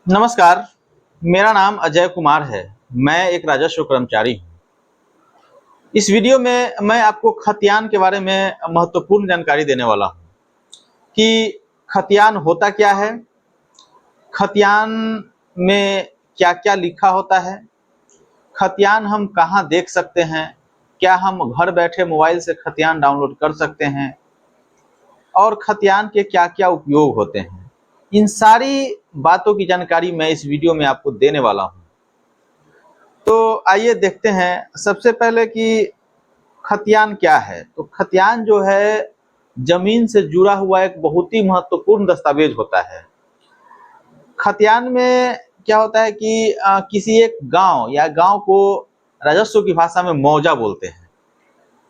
नमस्कार, मेरा नाम अजय कुमार है। मैं एक राजस्व कर्मचारी हूँ। इस वीडियो में मैं आपको खतियान के बारे में महत्वपूर्ण जानकारी देने वाला हूँ कि खतियान होता क्या है, खतियान में क्या-क्या लिखा होता है, खतियान हम कहाँ देख सकते हैं, क्या हम घर बैठे मोबाइल से खतियान डाउनलोड कर सकते हैं और खतियान के क्या-क्या उपयोग होते हैं। इन सारी बातों की जानकारी मैं इस वीडियो में आपको देने वाला हूँ। तो आइए देखते हैं सबसे पहले कि खतियान क्या है। तो खतियान जो है जमीन से जुड़ा हुआ एक बहुत ही महत्वपूर्ण दस्तावेज होता है। खतियान में क्या होता है कि किसी एक गांव या गांव को राजस्व की भाषा में मौजा बोलते हैं।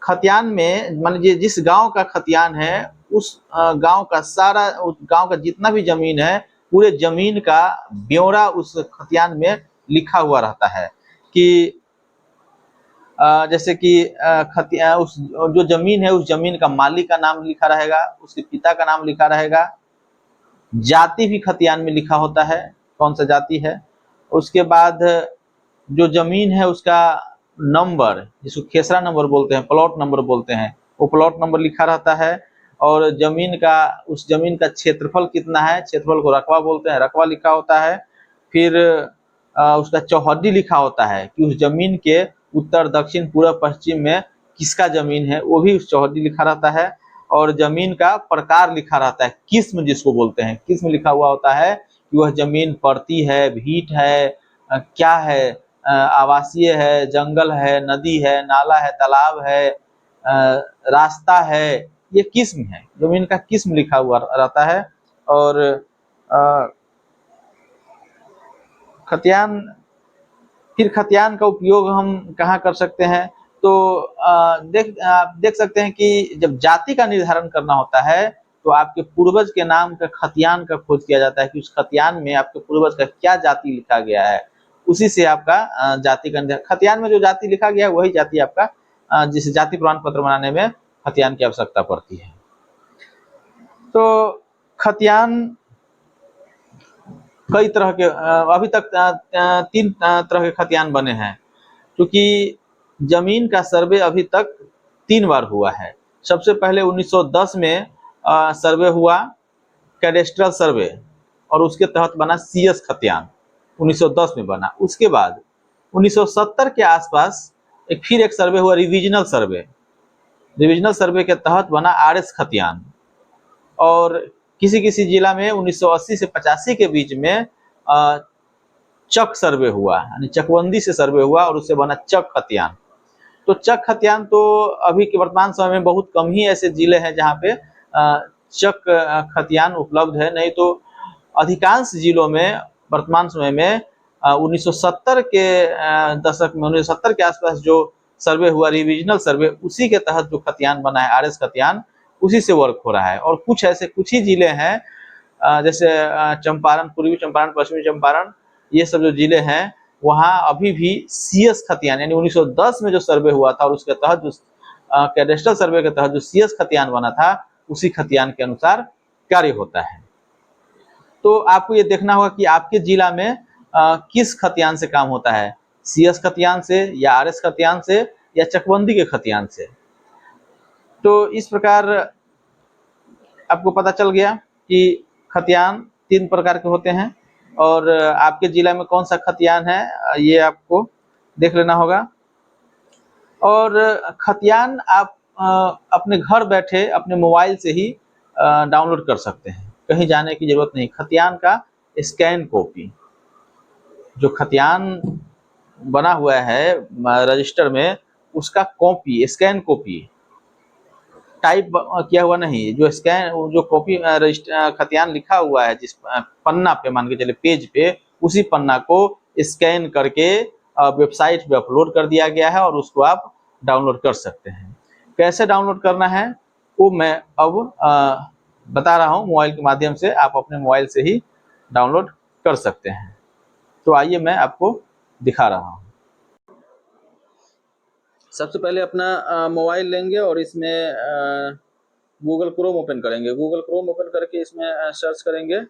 खतियान में मान लीजिए जिस गांव का खतियान है उस गांव का सारा उस गांव का जितना भी जमीन है पूरे जमीन का ब्यौरा उस खतियान में लिखा हुआ रहता है कि जैसे कि उस जो जमीन है उस जमीन का मालिक का नाम लिखा रहेगा, उसके पिता का नाम लिखा रहेगा, जाति भी खतियान में लिखा होता है, कौन सा जाति है। उसके बाद जो जमीन है उसका नंबर, जिसको खेसरा नंबर बोलते हैं, प्लॉट नंबर बोलते हैं, वो प्लॉट नंबर लिखा रहता है। और जमीन का उस जमीन का क्षेत्रफल कितना है, क्षेत्रफल को रकबा बोलते हैं, रकबा लिखा होता है। फिर उसका चौहद्दी लिखा होता है कि उस जमीन के उत्तर दक्षिण पूर्व पश्चिम में किसका जमीन है, वो भी उस चौहद्दी लिखा रहता है। और जमीन का प्रकार लिखा रहता है, किस्म जिसको बोलते हैं, किस्म लिखा हुआ होता है कि वह जमीन परती है, भीट है, क्या है, आवासीय है, जंगल है, नदी है, नाला है, तालाब है, रास्ता है, ये किस्म है, जमीन का किस्म लिखा हुआ रहता है। और खतियान फिर खतियान का उपयोग हम कहाँ कर सकते हैं। तो आप देख सकते हैं कि जब जाति का निर्धारण करना होता है तो आपके पूर्वज के नाम का खतियान का खोज किया जाता है कि उस खतियान में आपके पूर्वज का क्या जाति लिखा गया है, उसी से आपका जाति का खतियान में जो जाति लिखा गया है वही जाति आपका जिसे जाति प्रमाण पत्र बनाने में खतियान की आवश्यकता पड़ती है। तो खतियान कई तरह के अभी तक 3 तरह के खतियान बने हैं, क्योंकि जमीन का सर्वे अभी तक 3 बार हुआ है। सबसे पहले 1910 में सर्वे हुआ, कैडेस्ट्रल सर्वे, और उसके तहत बना सीएस खतियान, 1910 में बना। उसके बाद 1970 के आसपास फिर एक सर्वे हुआ, रिविजनल सर्वे। रिविजनल सर्वे के तहत बना आरएस खतियान। और किसी-किसी जिला में 1980 से 85 के बीच में चक सर्वे हुआ, यानी चकबंदी से सर्वे हुआ और उससे बना चक खतियान। तो चक खतियान तो अभी के वर्तमान समय में बहुत कम ही ऐसे जिले हैं जहाँ पे चक खतियान उपलब्ध है, नहीं तो अधिकांश जिलों में वर्तमान समय में 1970 के दशक में 1970 के आसपास जो सर्वे हुआ, रिविजनल सर्वे, उसी के तहत जो खतियान बना है आरएस खतियान, उसी से वर्क हो रहा है। और कुछ ही जिले हैं जैसे चंपारण, पूर्वी चंपारण, पश्चिमी चंपारण, ये सब जो जिले हैं वहाँ अभी भी सीएस खतियान यानी 1910 में जो सर्वे हुआ था और उसके तहत जो कैडेस्ट्रल सर्वे के तहत जो सीएस खतियान बना था उसी खतियान के अनुसार कार्य होता है। तो आपको ये देखना होगा कि आपके जिला में किस खतियान से काम होता है, सीएस खतियान से या आरएस खतियान से या चकबंदी के खतियान से। तो इस प्रकार आपको पता चल गया कि खतियान 3 प्रकार के होते हैं और आपके जिला में कौन सा खतियान है ये आपको देख लेना होगा। और खतियान आप अपने घर बैठे अपने मोबाइल से ही डाउनलोड कर सकते हैं, कहीं जाने की जरूरत नहीं। खतियान का स्कैन कॉपी, जो खतियान बना हुआ है रजिस्टर में, उसका कॉपी, स्कैन कॉपी, टाइप किया हुआ नहीं, जो स्कैन जो कॉपी खतियान लिखा हुआ है जिस पन्ना पे, मान के चले पेज पे, उसी पन्ना को स्कैन करके वेबसाइट पे अपलोड कर दिया गया है और उसको आप डाउनलोड कर सकते हैं। कैसे डाउनलोड करना है वो मैं अब बता रहा हूँ। मोबाइल के माध्यम से आप अपने मोबाइल से ही डाउनलोड कर सकते हैं। तो आइए मैं आपको दिखा रहा हूँ। सबसे पहले अपना मोबाइल लेंगे और इसमें गूगल क्रोम ओपन करेंगे। गूगल क्रोम ओपन करके इसमें सर्च करेंगे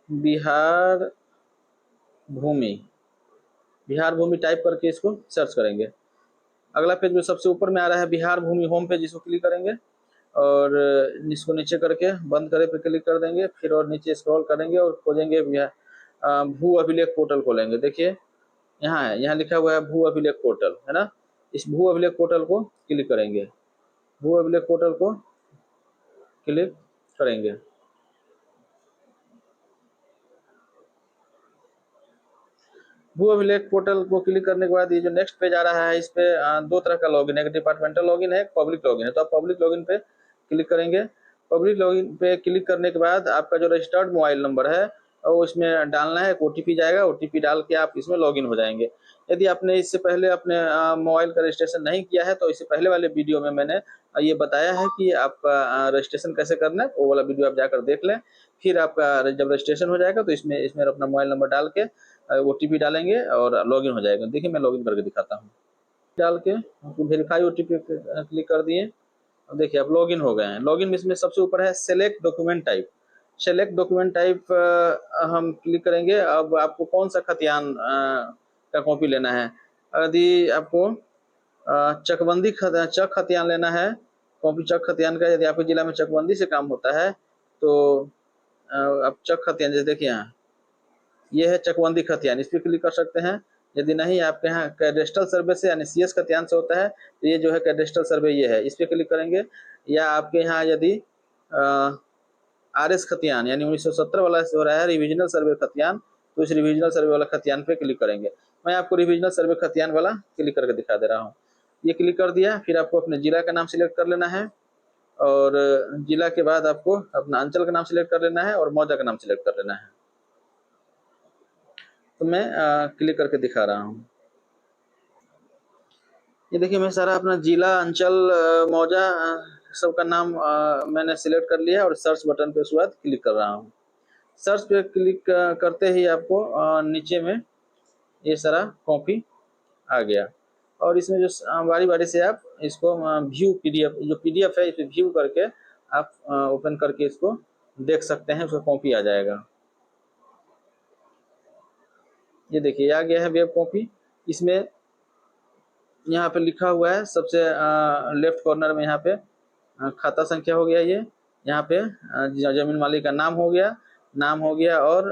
बिहार भूमि, बिहार भूमि टाइप करके इसको सर्च करेंगे। अगला पेज में सबसे ऊपर में आ रहा है बिहार भूमि होम पेज, इसको क्लिक करेंगे और इसको नीचे करके बंद करे पे क्लिक कर देंगे, फिर और नीचे स्क्रॉल करेंगे और खोजेंगे भू अभिलेख पोर्टल खोलेंगे। देखिए यहाँ है, यहाँ लिखा हुआ है भू अभिलेख पोर्टल, है ना। इस भू अभिलेख पोर्टल को क्लिक करेंगे, भू अभिलेख पोर्टल को क्लिक करेंगे। भू अभिलेख पोर्टल को क्लिक करने के बाद ये जो नेक्स्ट पेज आ रहा है, इस पे दो तरह का लॉगिन है, एक डिपार्टमेंटल लॉगिन है, एक पब्लिक लॉगिन है। तो आप पब्लिक लॉगिन पे क्लिक करेंगे। पब्लिक लॉगिन पे क्लिक करने के बाद आपका जो रजिस्टर्ड मोबाइल नंबर है वो इसमें डालना है, एक ओटीपी जाएगा, ओटीपी डाल के आप इसमें लॉगिन हो जाएंगे। यदि आपने इससे पहले अपने मोबाइल का रजिस्ट्रेशन नहीं किया है तो इससे पहले वाले वीडियो में मैंने ये बताया है कि आपका रजिस्ट्रेशन कैसे करना है, वो वाला वीडियो आप जाकर देख लें। फिर आपका जब रजिस्ट्रेशन हो जाएगा तो इसमें इसमें अपना मोबाइल नंबर डाल के ओटीपी डालेंगे और लॉगिन हो जाएगा। देखिए मैं लॉगिन करके दिखाता हूँ। डाल के वेरीफाई ओटीपी क्लिक कर दिए। अब देखिए अब लॉगिन हो गए हैं। लॉगिन में इसमें सबसे ऊपर है select document type. Select document type हम क्लिक करेंगे। अब आपको कौन सा खतियान का कॉपी लेना है। यदि आपको चकबंदी चक खतियान लेना है, कॉपी चक खतियान का, यदि आपके जिला में चकबंदी से काम होता है तो आप चक खतियान, जैसे देखिए यहाँ ये है चकबंदी खतियान, इस पर क्लिक कर सकते हैं। यदि नहीं आपके यहाँ कैडेस्ट्रल सर्वे से यानी सीएस खतियान से होता है तो ये जो है कैडेस्ट्रल सर्वे ये है, इस पर क्लिक करेंगे। या आपके यहाँ यदि आरएस खतियान यानी 1970 वाला हो रहा है रिविजनल सर्वे खतियान, तो इस रिविजनल सर्वे वाला खतियान पे क्लिक करेंगे। मैं आपको रिविजनल सर्वे खतियान वाला क्लिक करके दिखा दे रहा हूँ। ये क्लिक कर दिया, फिर आपको अपने जिला का नाम सिलेक्ट कर लेना है और जिला के बाद आपको अपना अंचल का नाम सिलेक्ट कर लेना है और मौजा का नाम सिलेक्ट कर लेना है। तो मैं क्लिक करके दिखा रहा हूँ। ये देखिए मैं सारा अपना जिला, अंचल, मौजा सबका नाम मैंने सिलेक्ट कर लिया और सर्च बटन पे उसके बाद क्लिक कर रहा हूँ। सर्च पे क्लिक करते ही आपको नीचे में ये सारा कॉपी आ गया और इसमें जो बारी बारी से आप इसको व्यू पीडीएफ, जो पीडीएफ है इसे व्यू करके आप ओपन करके इसको देख सकते हैं, उसका कॉपी आ जाएगा। ये देखिए आ गया है वेब कॉपी। इसमें यहाँ पे लिखा हुआ है सबसे लेफ्ट कॉर्नर में, यहाँ पे खाता संख्या हो गया, ये यहाँ पे जमीन मालिक का नाम हो गया, नाम हो गया और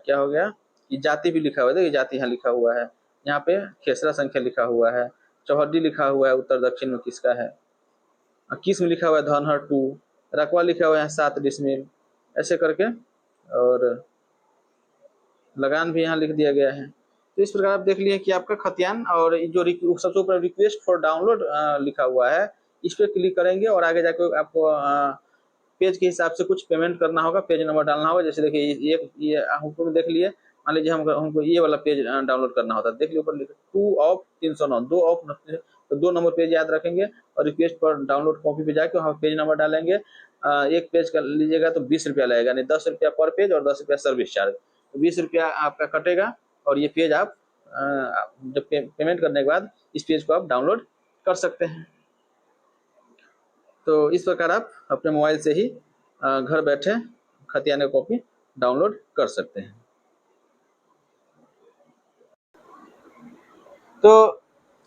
क्या हो गया कि जाति भी लिखा हुआ है। देखिए जाति यहाँ लिखा हुआ है, यहाँ पे खेसरा संख्या लिखा हुआ है, चौहद्दी लिखा हुआ है उत्तर दक्षिण में किसका है, किस्म लिखा हुआ है धनहर 2, रकबा लिखा हुआ है 7 डिसमिल, ऐसे करके और लगान भी यहाँ लिख दिया गया है। तो इस प्रकार आप देख लिए कि आपका खतियान, और जो सबसे ऊपर रिक्वेस्ट फॉर डाउनलोड लिखा हुआ है इस पर क्लिक करेंगे और आगे जाकर आपको पेज के हिसाब से कुछ पेमेंट करना होगा, पेज नंबर डालना होगा। जैसे देखिए ये हमको देख लिए, मान लीजिए हमको ये वाला पेज डाउनलोड करना होता है, देख लीजिए ऊपर लिखा 2 ऑफ 309, 2 ऑफ, तो 2 नंबर पेज याद रखेंगे और रिक्वेस्ट पर डाउनलोड कॉपी पे जाके वहाँ पेज नंबर डालेंगे। एक पेज का लीजिएगा तो 20 रुपया लगेगा, यानी 10 रुपया पर पेज और 10 रुपया सर्विस चार्ज, तो 20 रुपया आपका कटेगा और ये पेज आप जब पेमेंट करने के बाद इस पेज को आप डाउनलोड कर सकते हैं। तो इस प्रकार आप अपने मोबाइल से ही घर बैठे खतियान कॉपी डाउनलोड कर सकते हैं। तो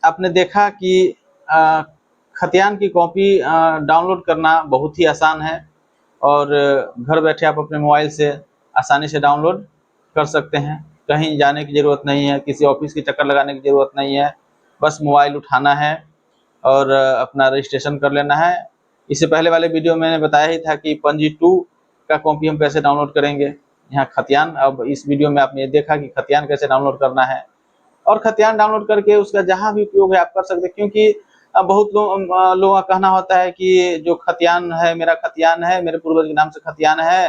आपने देखा कि खतियान की कॉपी डाउनलोड करना बहुत ही आसान है और घर बैठे आप अपने मोबाइल से आसानी से डाउनलोड कर सकते हैं। कहीं जाने की ज़रूरत नहीं है, किसी ऑफिस की चक्कर लगाने की ज़रूरत नहीं है, बस मोबाइल उठाना है और अपना रजिस्ट्रेशन कर लेना है। इससे पहले वाले वीडियो में मैंने बताया ही था कि पंजी 2 का कॉपी हम कैसे डाउनलोड करेंगे। यहाँ खतियान, अब इस वीडियो में आपने देखा कि खतियान कैसे डाउनलोड करना है और खतियान डाउनलोड करके उसका जहाँ भी उपयोग है आप कर सकते हैं। क्योंकि बहुत लोगों का कहना होता है कि जो खतियान है मेरा खतियान है, मेरे पूर्वज के नाम से खतियान है,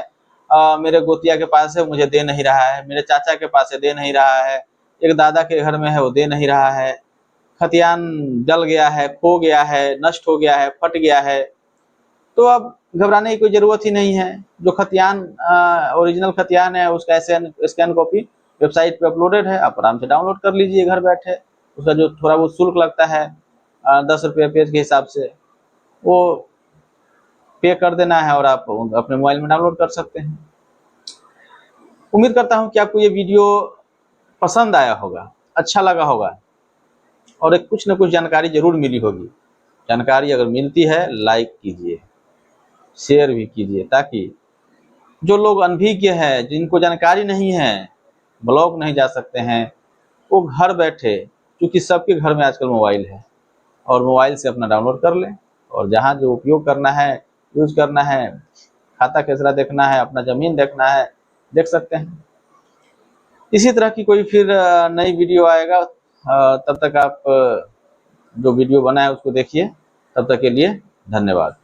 मेरे गोतिया के पास है मुझे दे नहीं रहा है, मेरे चाचा के पास है दे नहीं रहा है, एक दादा के घर में है वो दे नहीं रहा है, खतियान जल गया है, खो गया है, नष्ट हो गया है, फट गया है। तो अब घबराने की कोई ज़रूरत ही नहीं है। जो खतियान ओरिजिनल खतियान है उसका स्कैन कॉपी वेबसाइट पे अपलोडेड है, आप आराम से डाउनलोड कर लीजिए घर बैठे। उसका जो थोड़ा बहुत शुल्क लगता है 10 रुपये पेज के हिसाब से, वो पे कर देना है और आप अपने मोबाइल में डाउनलोड कर सकते हैं। उम्मीद करता हूँ कि आपको ये वीडियो पसंद आया होगा, अच्छा लगा होगा और एक कुछ न कुछ जानकारी जरूर मिली होगी। जानकारी अगर मिलती है लाइक कीजिए, शेयर भी कीजिए, ताकि जो लोग अनभिज्ञ हैं, जिनको जानकारी नहीं है, ब्लॉग नहीं जा सकते हैं, वो घर बैठे, क्योंकि सबके घर में आजकल मोबाइल है, और मोबाइल से अपना डाउनलोड कर लें और जहाँ जो उपयोग करना है, यूज करना है, खाता खेसरा देखना है, अपना ज़मीन देखना है, देख सकते हैं। इसी तरह की कोई फिर नई वीडियो आएगा, तब तक आप जो वीडियो बनाए उसको देखिए। तब तक के लिए धन्यवाद।